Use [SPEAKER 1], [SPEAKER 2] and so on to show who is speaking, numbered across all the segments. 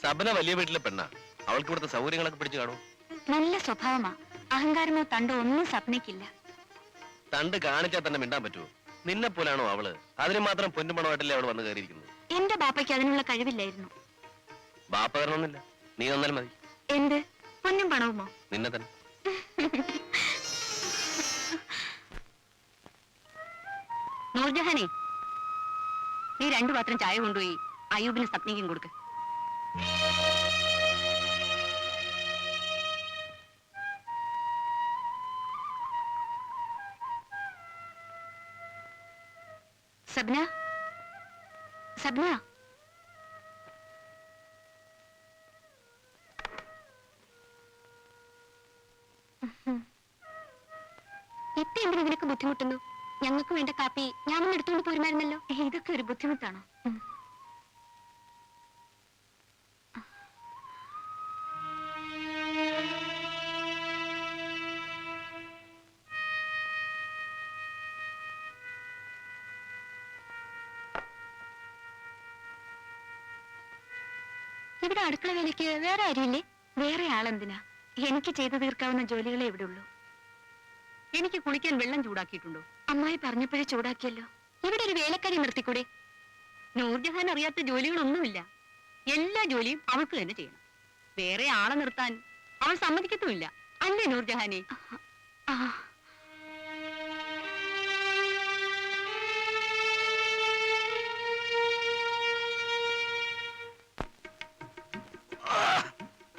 [SPEAKER 1] സബന വലിയ വീട്ടിലെ പെണ്ണ, അവൾക്ക് ഇവിടുത്തെ സൗകര്യങ്ങളൊക്കെ പിടിച്ചു കാണും.
[SPEAKER 2] നല്ല സ്വഭാവമാ, അഹങ്കാരമോ തണ്ടോ ഒന്നും സ്വപ്നയ്ക്കില്ല.
[SPEAKER 1] തണ്ട് കാണിച്ചാൽ തന്നെ മിണ്ടാൻ പറ്റുമോ? നിന്നെ പോലാണോ അവള്? അതിന് മാത്രം പൊന്നുമണമായിട്ടല്ലേ അവൾ വന്ന് കയറിയിരിക്കുന്നത്.
[SPEAKER 2] എന്റെ ബാപ്പയ്ക്ക് അതിനുള്ള കഴിവില്ലായിരുന്നു.
[SPEAKER 1] ബാപ്പ കയറണമെന്നില്ല, നീ വന്നാൽ മതി.
[SPEAKER 2] എന്ത് പൊന്നും പണവുമോ?
[SPEAKER 1] നിന്നെ തന്നെ.
[SPEAKER 2] നൂർജഹാനെ, നീ 2 പാത്രം ചായ കൊണ്ടുപോയി അയ്യൂബിന് സപ്നിക്കും കൊടുക്ക്. സബ്ന, സബ്ന, ഇപ്പൊ എന്തിനു നിനക്ക് ബുദ്ധിമുട്ടുന്നു? ഞങ്ങൾക്ക് വേണ്ട കാപ്പി ഞാൻ ഒന്ന് എടുത്തുകൊണ്ട് പോരുമായിരുന്നല്ലോ. ഇതൊക്കെ ഒരു ബുദ്ധിമുട്ടാണോ? ഇവിടെ അടുക്കള വേലയ്ക്ക് വേറെ ആരുമില്ലേ? വേറെ ആളെന്തിനാ? എനിക്ക് ചെയ്തു തീർക്കാവുന്ന ജോലികളെ ഇവിടെ ഉള്ളൂ. എനിക്ക് കുളിക്കാൻ വെള്ളം ചൂടാക്കിയിട്ടുണ്ടോ? അമ്മായി പറഞ്ഞപ്പോഴേ ചൂടാക്കിയല്ലോ. ഇവിടെ ഒരു വേലക്കാരി നിർത്തിക്കൂടെ? നൂർജഹാൻ അറിയാത്ത ജോലികളൊന്നുമില്ല. എല്ലാ ജോലിയും അവൾക്ക് തന്നെ ചെയ്യണം. വേറെ ആളെ നിർത്താൻ അവൾ സമ്മതിക്കത്തുമില്ല. അല്ലേ നൂർജഹാനെ?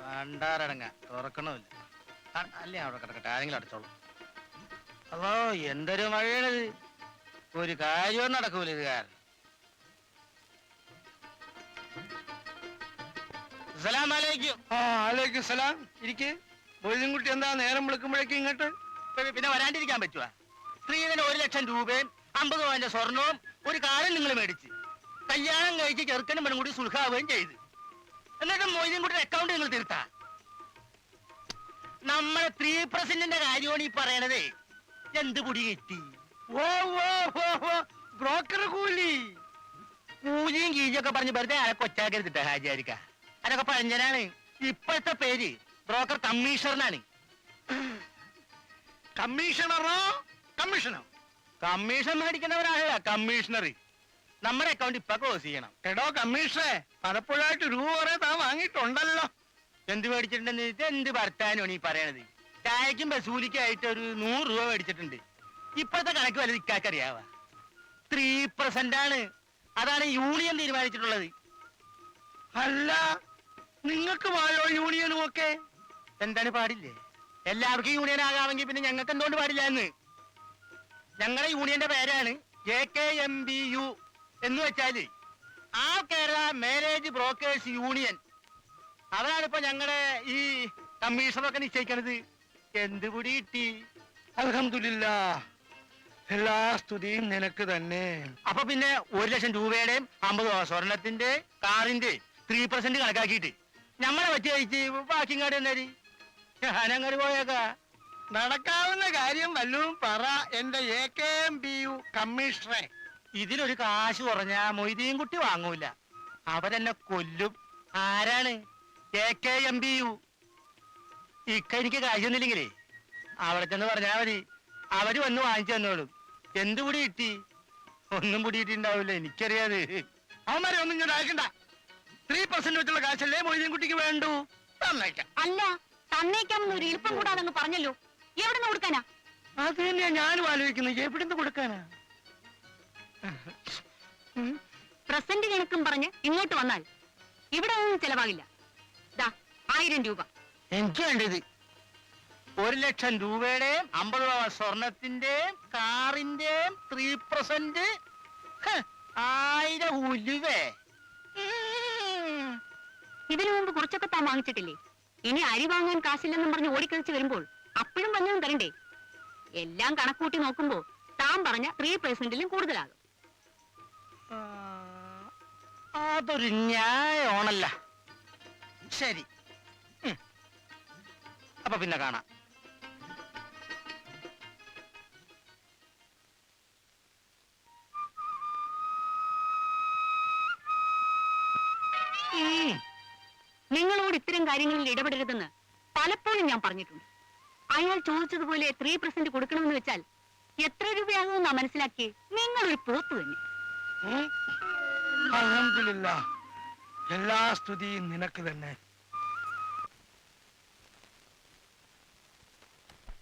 [SPEAKER 3] പണ്ടാരടങ്ങ തുറക്കണമില്ല. അല്ലേ അവിടെ കിടക്കട്ടെ, ആരെങ്കിലും അടച്ചോളൂ. അതോ എന്തൊരു മഴയാണിത്, ഒരു കാര്യവും നടക്കൂല ഇത് കാരണം.
[SPEAKER 4] അലൈക്കും സലാം. ഇരിക്ക്. മൊയ്തീൻകുട്ടി എന്താ നേരം വിളിക്കുമ്പോഴേക്കും ഇങ്ങോട്ട്?
[SPEAKER 3] പിന്നെ വരാണ്ടിരിക്കാൻ പറ്റുക? സ്ത്രീധന 1 ലക്ഷം രൂപയും 50 പവന്റെ സ്വർണവും ഒരു കാലം നിങ്ങൾ മേടിച്ച് കല്യാണം കഴിച്ച് ചെറുക്കനും പെണ്ണും കൂടി സുൽഹാവുകയും ചെയ്ത്, എന്നിട്ട് മൊയ്തീൻകുട്ടിയുടെ അക്കൗണ്ട് നിങ്ങൾ തീർത്താ? നമ്മളെ 3% കാര്യമാണ് ഈ പറയണതേ. എന്ത് പൊടി കെട്ടി?
[SPEAKER 4] ബ്രോക്കർ കൂലി.
[SPEAKER 3] കൂലിയും കീഴിയൊക്കെ പറഞ്ഞ് വെറുതെ ആരെ കൊച്ചാക്കരുതിട്ട ഹാജിയാരിക്ക. അതൊക്കെ പഴഞ്ചനാണ്. ഇപ്പോഴത്തെ പേര് ബ്രോക്കർ കമ്മീഷണറാണ്.
[SPEAKER 4] കമ്മീഷണറോ കമ്മീഷനോ?
[SPEAKER 3] കമ്മീഷൻ മേടിക്കുന്നവരാണ് കമ്മീഷണർ. നമ്മുടെ അക്കൗണ്ട് ഇപ്പൊ ക്ലോസ് ചെയ്യണം.
[SPEAKER 4] എടോ കമ്മീഷണറെ, പലപ്പോഴായിട്ട് രൂപ കുറെ താൻ വാങ്ങിയിട്ടുണ്ടല്ലോ.
[SPEAKER 3] എന്ത് മേടിച്ചിട്ടുണ്ടെന്ന് എന്ത് ഭർത്താനാണ് ഈ പറയണത്? ചായക്കും ബസൂലിക്കായിട്ട് ഒരു 100 രൂപ മേടിച്ചിട്ടുണ്ട്. ഇപ്പോഴത്തെ കണക്ക് വല്ലത് ഇക്കാക്കറിയാവാ? 3% ആണ്. അതാണ് യൂണിയൻ തീരുമാനിച്ചിട്ടുള്ളത്.
[SPEAKER 4] അല്ല, നിങ്ങൾക്ക് വായോ യൂണിയനും ഒക്കെ?
[SPEAKER 3] എന്താണ് പാടില്ലേ? എല്ലാവർക്കും യൂണിയൻ ആകാമെങ്കിൽ പിന്നെ ഞങ്ങൾക്ക് എന്തുകൊണ്ട് പാടില്ല എന്ന്? ഞങ്ങളുടെ യൂണിയന്റെ പേരാണ് AKMBU എന്ന് വെച്ചാല് ആ കേരള മാരേജ് ബ്രോക്കേഴ്സ് യൂണിയൻ. അവരാണ് ഇപ്പൊ ഞങ്ങളുടെ ഈ കമ്മീഷണറൊക്കെ നിശ്ചയിക്കണത്. എന്ത് പൊടി കിട്ടി?
[SPEAKER 4] അൽഹംദുലില്ലാഹ്, എല്ലാ സ്തുതിയും നിനക്ക് തന്നെ.
[SPEAKER 3] അപ്പൊ പിന്നെ 1 ലക്ഷം രൂപയുടെയും 50 സ്വർണത്തിന്റെ കാറിന്റെ 3% കണക്കാക്കിയിട്ട് നമ്മളെ വെച്ച് കഴിച്ച് ബാക്കിയും കാട് എന്നാരി ഞാനങ്ങോട്ട് പോയേക്കാ.
[SPEAKER 4] നടക്കാവുന്ന കാര്യം വല്ലതും പറ എന്റെ AKMBU കമ്മീഷണറെ.
[SPEAKER 3] ഇതിലൊരു കാശ് കുറഞ്ഞാ മൊയ്തീൻകുട്ടി വാങ്ങൂല, അവരെന്നെ കൊല്ലും. ആരാണ്? AKMBU. എനിക്ക് കാശൊന്നുമില്ലെങ്കിലേ അവിടെ ചെന്ന് പറഞ്ഞാ മതി, അവര് വന്ന് വാങ്ങിച്ചു തന്നോളും. എന്ത് പൊടി കിട്ടി? ഒന്നും പൊടി കിട്ടിണ്ടാവില്ല, എനിക്കറിയാത്.
[SPEAKER 4] അവന്മാരെ ഒന്നും ഇങ്ങോട്ട് അയക്കണ്ട. 3% വെച്ചുള്ള കാശല്ലേ മൊയ്തീൻകുട്ടിക്ക് വേണ്ടു. തന്നേക്കാം.
[SPEAKER 2] അല്ല, തന്നേക്കാമെന്ന് ഒരു എളുപ്പം കൂടാതെന്ന് പറഞ്ഞല്ലോ. എവിടെ നിന്ന് കൊടുക്കാനാ?
[SPEAKER 4] അത് തന്നെയാ ഞാനും ആലോചിക്കുന്നത്. എവിടുന്ന് കൊടുക്കാനാ?
[SPEAKER 2] പ്രസന്റ് കണക്കും പറഞ്ഞ് ഇങ്ങോട്ട് വന്നാൽ ഇവിടെ ഒന്നും ചെലവാകില്ല. 1000 രൂപ
[SPEAKER 3] എനിക്ക് വേണ്ടത്. 1 ലക്ഷം രൂപയുടെയും 50 പവൻ സ്വർണത്തിന്റെയും കാറിന്റെയും 3%. 1000 ഉലുവേ.
[SPEAKER 2] ഇതിനു മുമ്പ് കുറച്ചൊക്കെ താൻ വാങ്ങിച്ചിട്ടില്ലേ? ഇനി അരി വാങ്ങാൻ കാശില്ലെന്നും പറഞ്ഞ് ഓടിക്കളിച്ച് വരുമ്പോൾ അപ്പോഴും വല്ലതും തരണ്ടേ? എല്ലാം കണക്കൂട്ടി നോക്കുമ്പോ താൻ പറഞ്ഞ 3%-ലും കൂടുതലാകും.
[SPEAKER 3] അതൊരു ന്യായമാണല്ല. ശരി, അപ്പൊ പിന്നെ കാണാം.
[SPEAKER 2] നിങ്ങളോട് ഇത്തരം കാര്യങ്ങളിൽ ഇടപെടരുതെന്ന് പലപ്പോഴും ഞാൻ പറഞ്ഞിട്ടുണ്ട്. അയാൾ ചോദിച്ചതുപോലെ 3% കൊടുക്കണമെന്ന് വെച്ചാൽ എത്ര രൂപയാകുമെന്നാ മനസ്സിലാക്കി നിങ്ങളൊരു പോത്ത് തന്നെ.
[SPEAKER 4] അൽഹംദുലില്ലാ, എല്ലാ സ്തുതിയും നിനക്ക് തന്നെ.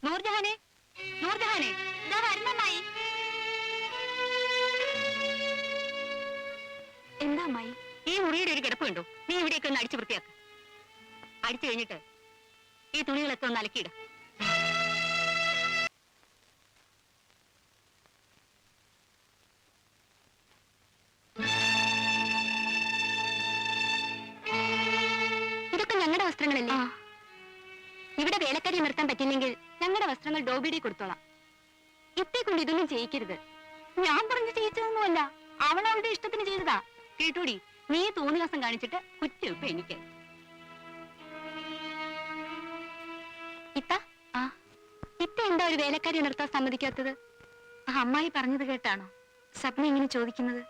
[SPEAKER 2] നൂർജഹാനെ, നൂർജഹാനെ, ദാ വരുന്നമ്മായി. എന്താ അമ്മായി? ഈ മുറിയുടെ ഒരു കിടപ്പ് കണ്ടോ? നീ ഇവിടെയൊക്കെ ഒന്ന് അടിച്ചു വൃത്തിയാക്ക്. അടിച്ചു കഴിഞ്ഞിട്ട് ഈ തുണികളൊക്കെ ഒന്ന് അലക്കിയിട. ഇതൊക്കെ ഞങ്ങളുടെ വസ്ത്രങ്ങളല്ലേ? ഇവിടെ വേലക്കാരി നിർത്താൻ പറ്റില്ലെങ്കിൽ ഞങ്ങളുടെ വസ്ത്രങ്ങൾ ഡോബിയുടെ കൊടുത്തോളാം. ഇത്തേ കൊണ്ട് ഇതൊന്നും ചെയ്യിക്കരുത്. ഞാൻ പറഞ്ഞു ചെയ്യിച്ചതൊന്നുമല്ല, അവളവളുടെ ഇഷ്ടത്തിന് ചെയ്തതാ. കേട്ടോടി, നീ തോന്നിവാസം കാണിച്ചിട്ട് കുറ്റം എനിക്ക്. ഇത്ത എന്താ ഒരു വേലക്കാരി നിർത്താൻ സമ്മതിക്കാത്തത്? അമ്മായി പറഞ്ഞത് കേട്ടാണോ സപ്ന ഇങ്ങനെ ചോദിക്കുന്നത്?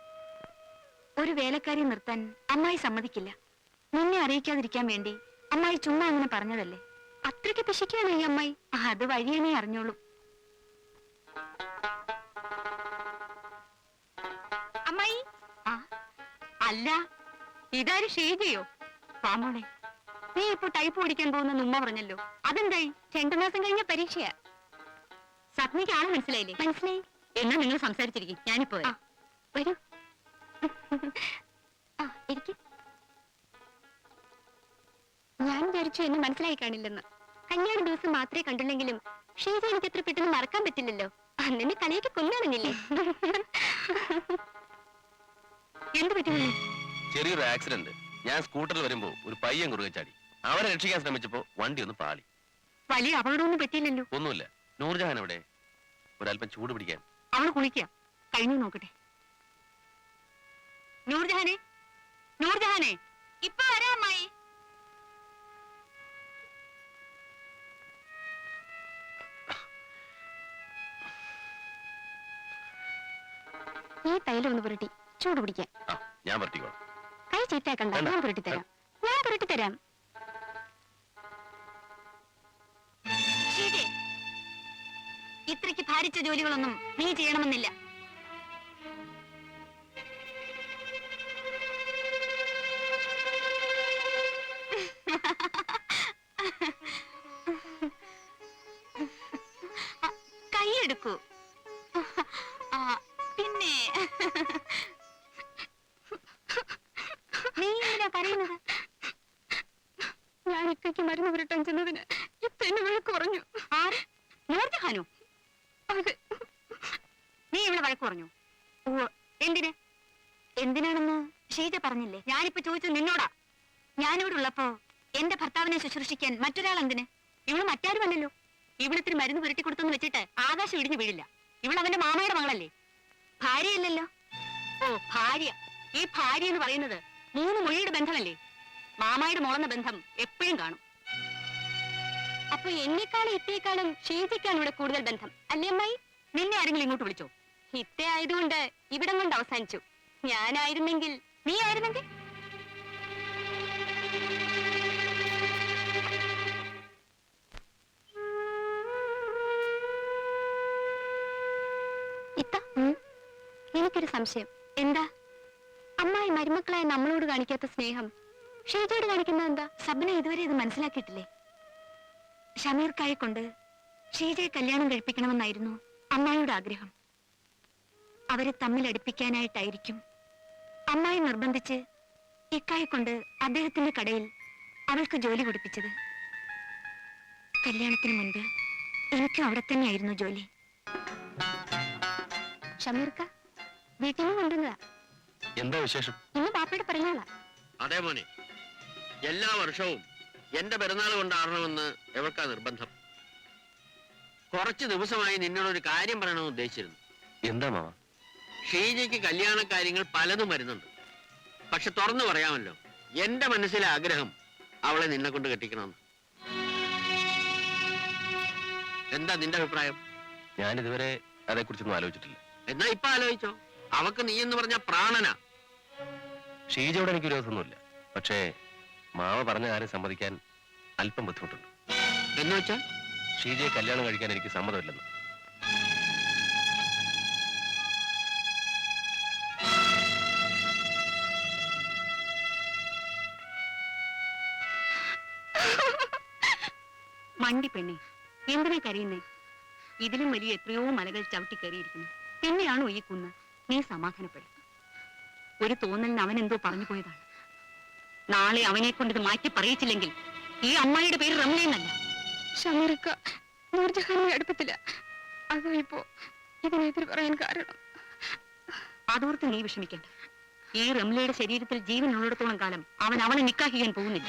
[SPEAKER 2] ഒരു വേലക്കാരി നിർത്താൻ അമ്മായി സമ്മതിക്കില്ല. നിന്നെ അറിയിക്കാതിരിക്കാൻ വേണ്ടി അമ്മായി ചുമ്മാ അങ്ങനെ പറഞ്ഞതല്ലേ. അത്രയ്ക്ക് പിശിക്കാണ് ഈ അമ്മായി. അത് വഴിയണേ അറിഞ്ഞോളൂ. അമ്മായി, അല്ല ഇതാര് ഷേജയോ? പാമോളെ, നീ ഇപ്പൊ ടൈപ്പ് പഠിക്കാൻ പോകുന്ന ഉമ്മ പറഞ്ഞല്ലോ, അതെന്തായി? 2 മാസം കഴിഞ്ഞ പരീക്ഷയാ. സപ്നയ്ക്ക് ആള് മനസ്സിലായില്ലേ? മനസ്സിലായി. എന്നാ നിങ്ങൾ സംസാരിച്ചിരിക്കും, ഞാനിപ്പോ വരൂ. ഞാൻ വിചാരിച്ചു എന്നെ മനസ്സിലായി കാണില്ലെന്ന്. കല്യാണ ദിവസം മാത്രമേ കണ്ടുള്ളെങ്കിലും ഷീജ എനിക്ക് എത്ര പെട്ടെന്ന് മറക്കാൻ പറ്റില്ലല്ലോ. അന്നെ കളിയൊക്കെ കൊണ്ടാണെന്നില്ലേ? എന്ത് പറ്റുന്നു?
[SPEAKER 1] ചെറിയൊരു ആക്സിഡന്റ്. ഞാൻ സ്കൂട്ടറിൽ വരുമ്പോ ഒരു പയ്യൻ കുറുകെ ചാടി. അവരെ രക്ഷിക്കാൻ ശ്രമിച്ചപ്പോ വണ്ടി ഒന്ന് പാളി.
[SPEAKER 2] വലിയ അപകടമൊന്നും പറ്റിയില്ലല്ലോ?
[SPEAKER 1] ഒന്നുമില്ല. നൂർജഹാൻ എവിടെ? ഒരല്പം ചൂട് പിടിക്കാൻ.
[SPEAKER 2] അവള് കുളിക്കാം. കഴിഞ്ഞു നോക്കട്ടെ. നൂർജഹാനെ, നൂർജഹാനെ, ഇപ്പൊ വരാം അമ്മായി. ഈ തൈലം ഒന്ന് പുരട്ടി ചൂട് പിടിക്കാൻ.
[SPEAKER 1] ഞാൻ പറ്റിക്കോളാം.
[SPEAKER 2] കൈ ചീത്താക്കണ്ട, ഞാൻ പുരട്ടിത്തരാം. ഞാൻ പുരട്ടിത്തരാം. ശരി, ഇത്രയ്ക്ക് ഭാരിച്ച ജോലികളൊന്നും നീ ചെയ്യണമെന്നില്ല. കൈയെടുക്കൂ. പിന്നെ നീ എന്തിനാ കരയുന്നത്? ഞാൻ ഇക്കയ്ക്ക് മരുന്ന് പുരട്ടാൻ ചെന്നതിന് ഇപ്പൊ എന്നെ വഴക്ക് പറഞ്ഞു. ആര്? നൂർജഹാനോ? നീ ഇവിടെ വഴക്ക് പറഞ്ഞു? എന്തിന്? എന്തിനാണെന്ന് ഷീജ പറഞ്ഞില്ലേ? ഞാനിപ്പോ ചോദിച്ചു നിന്നോടാ. ഞാനിവിടെ ഉള്ളപ്പോ എന്റെ ഭർത്താവിനെ ശുശ്രൂഷിക്കാൻ മറ്റൊരാൾ എന്തിന്? ഇവള് മറ്റാരുമല്ലല്ലോ. ഇവിടത്തിന് മരുന്ന് പുരട്ടി കൊടുത്തെന്ന് വെച്ചിട്ട് ആകാശം ഇടിഞ്ഞു വീഴില്ല. ഇവൾ അവന്റെ മാമയുടെ മകളല്ലേ, ഭാര്യയല്ലല്ലോ. ഓ, ഭാര്യ. ഈ ഭാര്യ എന്ന് പറയുന്നത് 3 മൊഴിയുടെ ബന്ധമല്ലേ? മാമായുടെ മോളെന്ന ബന്ധം എപ്പോഴും കാണും. അപ്പൊ എന്നെക്കാളും ഇത്തേക്കാളും ഷീജയ്ക്കാണ് ഇവിടെ കൂടുതൽ ബന്ധം അല്ലേ അമ്മായി? നിന്നെ ആരെങ്കിലും ഇങ്ങോട്ട് വിളിച്ചോ? ഇത്ത ആയതുകൊണ്ട് ഇവിടം കൊണ്ട് അവസാനിച്ചു. ഞാനായിരുന്നെങ്കിൽ, നീ ആയിരുന്നെങ്കിൽ എനിക്കൊരു സംശയം. എന്താ? അമ്മായി മരുമക്കളായ നമ്മളോട് കാണിക്കാത്ത സ്നേഹം ഷീജയോട് കാണിക്കുന്നത് എന്താ? സബ്ന ഇതുവരെ ഇത് മനസ്സിലാക്കിയിട്ടില്ലേ? ഷമീർക്കായെ കൊണ്ട് ഷീജയെ കല്യാണം കഴിപ്പിക്കണമെന്നായിരുന്നു അമ്മായിയുടെ ആഗ്രഹം. അവരെ തമ്മിൽ അടുപ്പിക്കാനായിട്ടായിരിക്കും അമ്മായി നിർബന്ധിച്ച് ഇക്കായെ കൊണ്ട് അദ്ദേഹത്തിന്റെ കടയിൽ അവൾക്ക് ജോലി കൊടുപ്പിച്ചത്. കല്യാണത്തിന് മുൻപ് എനിക്കും അവിടെ തന്നെയായിരുന്നു ജോലി. ഷമീർക്ക വീട്ടിൽ നിന്ന് കൊണ്ടുവന്നതാ.
[SPEAKER 1] എന്താ വിശേഷം?
[SPEAKER 2] ഇന്ന് ബാപ്പയുടെ പിറന്നാളാ.
[SPEAKER 5] അതേ മോനെ, എല്ലാ വർഷവും എന്റെ പിറന്നാൾ കൊണ്ടാടണമെന്ന് എവൾക്കാ നിർബന്ധം. കുറച്ച് ദിവസമായി നിന്നോടൊരു കാര്യം പറയണമെന്ന് ഉദ്ദേശിച്ചിരുന്നു.
[SPEAKER 1] എന്താ മാമ?
[SPEAKER 5] ഷീജയ്ക്ക് കല്യാണ കാര്യങ്ങൾ പലതും വരുന്നുണ്ട്. പക്ഷെ തുറന്നു പറയാമല്ലോ, എന്റെ മനസ്സിലെ ആഗ്രഹം അവളെ നിന്നെ കൊണ്ട് കെട്ടിക്കണമെന്ന്. എന്താ നിന്റെ അഭിപ്രായം?
[SPEAKER 1] ഞാൻ ഇതുവരെ അതേക്കുറിച്ചൊന്നും ആലോചിച്ചിട്ടില്ല.
[SPEAKER 5] എന്നാ ഇപ്പൊ ആലോചിച്ചോ. അവക്ക് നീ എന്ന് പറഞ്ഞ പ്രാണനാ.
[SPEAKER 1] ഷീജയോട് എനിക്ക് വിരോധമൊന്നുമില്ല. പക്ഷേ മാവ പറഞ്ഞ കാര്യം സമ്മതിക്കാൻ അല്പം ബുദ്ധിമുട്ടുണ്ട്.
[SPEAKER 5] എന്ന് വെച്ചാൽ
[SPEAKER 1] ഷീജയെ കല്യാണം കഴിക്കാൻ എനിക്ക് സമ്മതമില്ലെന്ന്.
[SPEAKER 2] മണ്ടി പെണ്ണെ, എന്തിനാ കരയുന്നേ? ഇതിലും വലിയ എത്രയോ മലകൾ ചവിട്ടി കയറിയിരിക്കുന്നു. പിന്നെയാണോ ഈ കുന്ന്? നീ സമാധാനപ്പെടും. ഒരു തോന്നലിന് അവൻ എന്തോ പറഞ്ഞു പോയതാണ്. നാളെ അവനെ കൊണ്ട് ഇത് മാറ്റി പറയിച്ചില്ലെങ്കിൽ ഈ അമ്മായിയുടെ പേര് റംലയെന്നല്ല.
[SPEAKER 6] ഷമീറക്ക നൂർജഹാനെ അടുപ്പത്തില്ല. അതോ ഇപ്പോ ഇതിനെതിരെ പറയാൻ കാരണം?
[SPEAKER 2] അതോർത്ത് നീ വിഷമിക്കണ്ട. ഈ റംലയുടെ ശരീരത്തിൽ ജീവൻ ഉള്ളിടത്തോളം കാലം അവൻ അവളെ നിക്കാഹ് ചെയ്യാൻ പോകുന്നില്ല.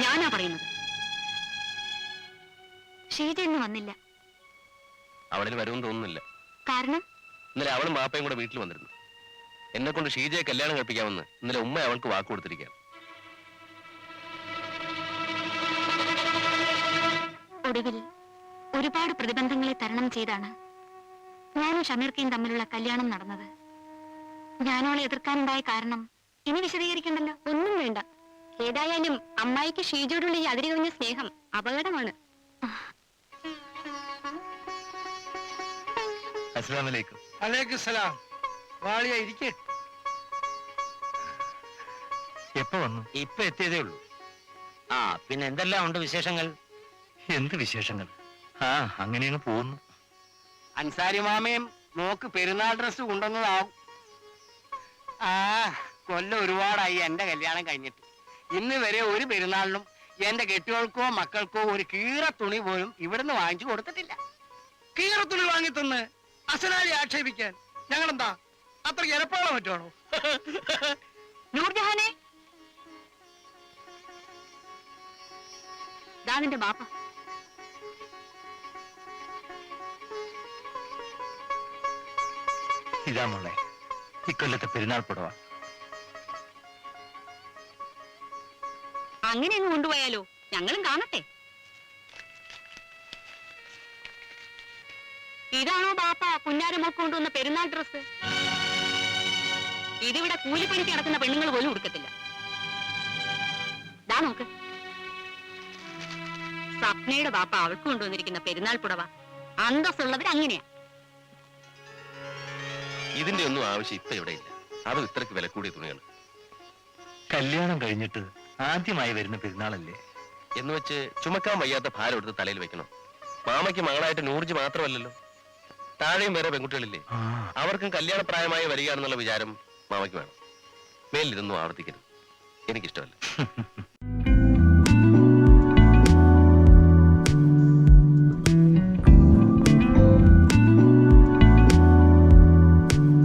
[SPEAKER 2] ഞാനാ പറയുന്നത്. ഷീജ ഇന്ന് വന്നില്ല.
[SPEAKER 1] അവളിന് വരുമെന്ന് തോന്നുന്നില്ല.
[SPEAKER 2] കാരണം
[SPEAKER 1] ഇന്നലെ അവളും മാപ്പയും കൂടെ വീട്ടിൽ വന്നിരുന്നു. എന്നെ കൊണ്ട് ഷീജയെ കല്യാണം കഴിപ്പിക്കാമെന്ന് ഇന്നലെ ഉമ്മ അവൾക്ക് വാക്ക് കൊടുത്തിരിക്കുകയാണ്.
[SPEAKER 2] ഒടുവിൽ ഒരുപാട് പ്രതിബന്ധങ്ങളെ തരണം ചെയ്താണ് ഞാനും ഷമീർക്കയും തമ്മിലുള്ള കല്യാണം നടന്നത്. ഞാനോളെ എതിർക്കാനുണ്ടായ കാരണം ഇനി വിശദീകരിക്കണ്ടല്ലോ. ഒന്നും വേണ്ട. ഏതായാലും അമ്മായിക്ക് ഷീജയോടുള്ള ഈ അതിരുകവിഞ്ഞ സ്നേഹം അപകടമാണ്.
[SPEAKER 1] അസ്സലാമലൈക്കും.
[SPEAKER 4] അലൈക്കും സലാം. വാളിയ ഇരിക്കേ.
[SPEAKER 1] എപ്പോ വന്നു?
[SPEAKER 3] ഇപ്പൊ എത്തിയതേ ഉള്ളൂ. ആ പിന്നെ എന്തെല്ലാം ഉണ്ട് വിശേഷങ്ങൾ?
[SPEAKER 1] എന്ത് വിശേഷങ്ങൾ? ആ അങ്ങനെയാണ് പോകുന്നു.
[SPEAKER 3] അൻസാരി മാമയും മോക്ക് പെരുന്നാൾ ഡ്രസ് കൊണ്ടുവന്നതാവും. ആ കൊല്ലം ഒരുപാടായി എന്റെ കല്യാണം കഴിഞ്ഞിട്ട്. ഇന്ന് വരെ ഒരു പെരുന്നാളിനും എന്റെ കെട്ടികൾക്കോ മക്കൾക്കോ ഒരു കീറ തുണി പോലും ഇവിടുന്ന് വാങ്ങിച്ചു കൊടുത്തിട്ടില്ല.
[SPEAKER 4] കീറത്തുണി വാങ്ങി തന്ന് അസലാലി ആക്ഷേപിക്കാൻ ഞങ്ങളെന്താ അത്ര എരപ്പാളോ മറ്റാണോ?
[SPEAKER 2] നൂർജഹാനെ, ദാ നിന്റെ ബാപ്പ.
[SPEAKER 1] ഇതാ മോളെ ഇക്കൊല്ലത്തെ പെരുന്നാൾ പുടവ.
[SPEAKER 2] അങ്ങനെ അങ്ങ് കൊണ്ടുപോയാലോ? ഞങ്ങളും കാണട്ടെ. ഇതാണോ ബാപ്പ പുന്നാരമൊക്കെ കൊണ്ടുവന്ന പെരുന്നാൾ ഡ്രസ്? ഇതിവിടെ കൂലിപ്പണിക്ക് നടക്കുന്ന പെണ്ണുങ്ങൾ പോലും ഉടുക്കത്തില്ല. ദാ നോക്ക്, സ്വപ്നയുടെ ബാപ്പ അവൾക്ക് കൊണ്ടുവന്നിരിക്കുന്ന പെരുന്നാൾ പുടവ അന്തസ്സുള്ളവർ അങ്ങനെയാ.
[SPEAKER 1] ഇതിന്റെ ഒന്നും ആവശ്യം ഇപ്പൊ ഇവിടെ ഇല്ല. അത് ഇത്രക്ക് വില കൂടിയ തുണികൾ.
[SPEAKER 7] കല്യാണം കഴിഞ്ഞിട്ട് ആദ്യമായി വരുന്ന പെരുന്നാളല്ലേ
[SPEAKER 1] എന്ന് വെച്ച് ചുമക്കാൻ വയ്യാത്ത ഭാരം എടുത്ത് തലയിൽ വെക്കണം. മാമയ്ക്ക് മകളായിട്ട് നൂർജ് മാത്രമല്ലല്ലോ, താഴെയും വേറെ പെൺകുട്ടികളില്ലേ. അവർക്കും കല്യാണപ്രായമായി വരികയാണെന്നുള്ള വിചാരം മാമയ്ക്ക് വേണം. മേലിൽ ഇതൊന്നും ആവർത്തിക്കരുത്. എനിക്കിഷ്ടമല്ല.